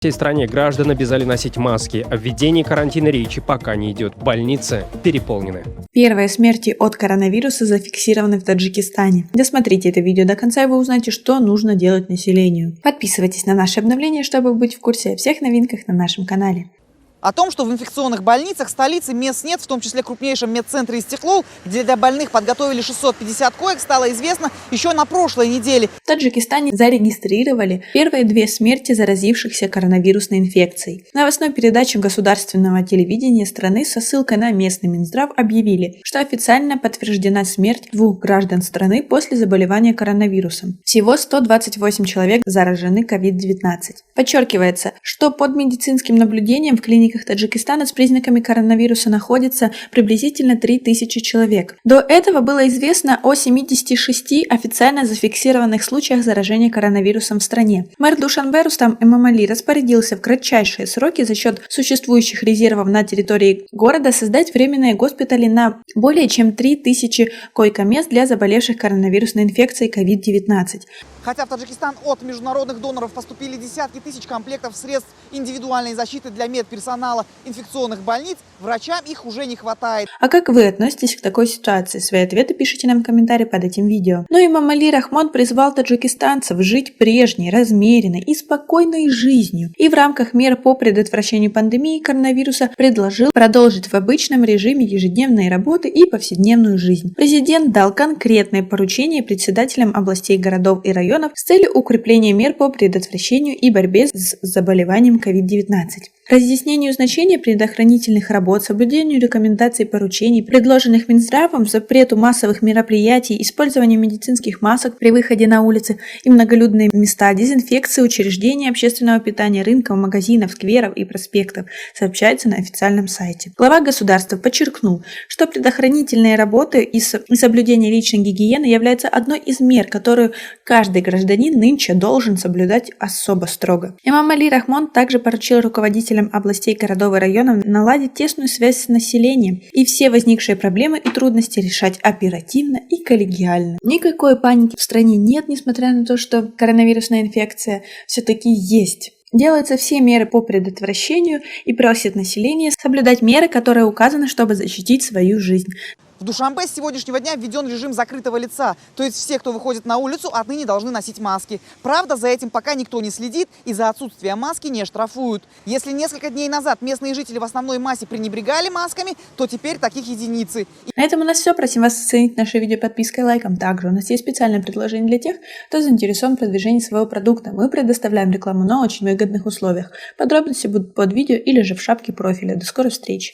В всей стране граждан обязали носить маски, а введение карантина речи пока не идет. Больницы переполнены. Первые смерти от коронавируса зафиксированы в Таджикистане. Досмотрите это видео до конца, и вы узнаете, что нужно делать населению. Подписывайтесь на наши обновления, чтобы быть в курсе о всех новинках на нашем канале. О том, что в инфекционных больницах столицы мест нет, в том числе крупнейшем медцентре Истихлол, где для больных подготовили 650 коек, стало известно еще на прошлой неделе. В Таджикистане зарегистрировали первые 2 смерти заразившихся коронавирусной инфекцией. В новостной передаче государственного телевидения страны со ссылкой на местный Минздрав объявили, что официально подтверждена смерть 2 граждан страны после заболевания коронавирусом. Всего 128 человек заражены COVID-19. Подчеркивается, что под медицинским наблюдением в клиниках Таджикистана с признаками коронавируса находится приблизительно 3000 человек. До этого было известно о 76 официально зафиксированных случаях заражения коронавирусом в стране. Мэр Душанбе Рустам Эмомали распорядился в кратчайшие сроки за счет существующих резервов на территории города создать временные госпитали на более чем 3000 койко-мест для заболевших коронавирусной инфекцией COVID-19. Хотя в Таджикистан от международных доноров поступили десятки тысяч комплектов средств индивидуальной защиты для медперсонала инфекционных больниц, врачам их уже не хватает. А как вы относитесь к такой ситуации? Свои ответы пишите нам в комментарии под этим видео. Ну и Эмомали Рахмон призвал таджикистанцев жить прежней, размеренной и спокойной жизнью. И в рамках мер по предотвращению пандемии коронавируса предложил продолжить в обычном режиме ежедневные работы и повседневную жизнь. Президент дал конкретные поручения председателям областей, городов и районов с целью укрепления мер по предотвращению и борьбе с заболеванием COVID-19. Разъяснению значения предохранительных работ, соблюдению рекомендаций и поручений, предложенных Минздравом, запрету массовых мероприятий, использованию медицинских масок при выходе на улицы и многолюдные места, дезинфекции учреждений общественного питания, рынков, магазинов, скверов и проспектов, сообщается на официальном сайте. Глава государства подчеркнул, что предохранительные работы и соблюдение личной гигиены являются одной из мер, которую каждый гражданин нынче должен соблюдать особо строго. Эмомали Рахмон также поручил руководителям областей, городов и районов наладить тесную связь с населением и все возникшие проблемы и трудности решать оперативно и коллегиально. Никакой паники в стране нет, несмотря на то, что коронавирусная инфекция все-таки есть. Делаются все меры по предотвращению и просит население соблюдать меры, которые указаны, чтобы защитить свою жизнь. В Душанбе с сегодняшнего дня введен режим закрытого лица, то есть все, кто выходит на улицу, отныне должны носить маски. Правда, за этим пока никто не следит и за отсутствие маски не штрафуют. Если несколько дней назад местные жители в основной массе пренебрегали масками, то теперь таких единицы. На этом у нас все. Просим вас оценить наше видео подпиской и лайком. Также у нас есть специальное предложение для тех, кто заинтересован в продвижении своего продукта. Мы предоставляем рекламу на очень выгодных условиях. Подробности будут под видео или же в шапке профиля. До скорой встречи!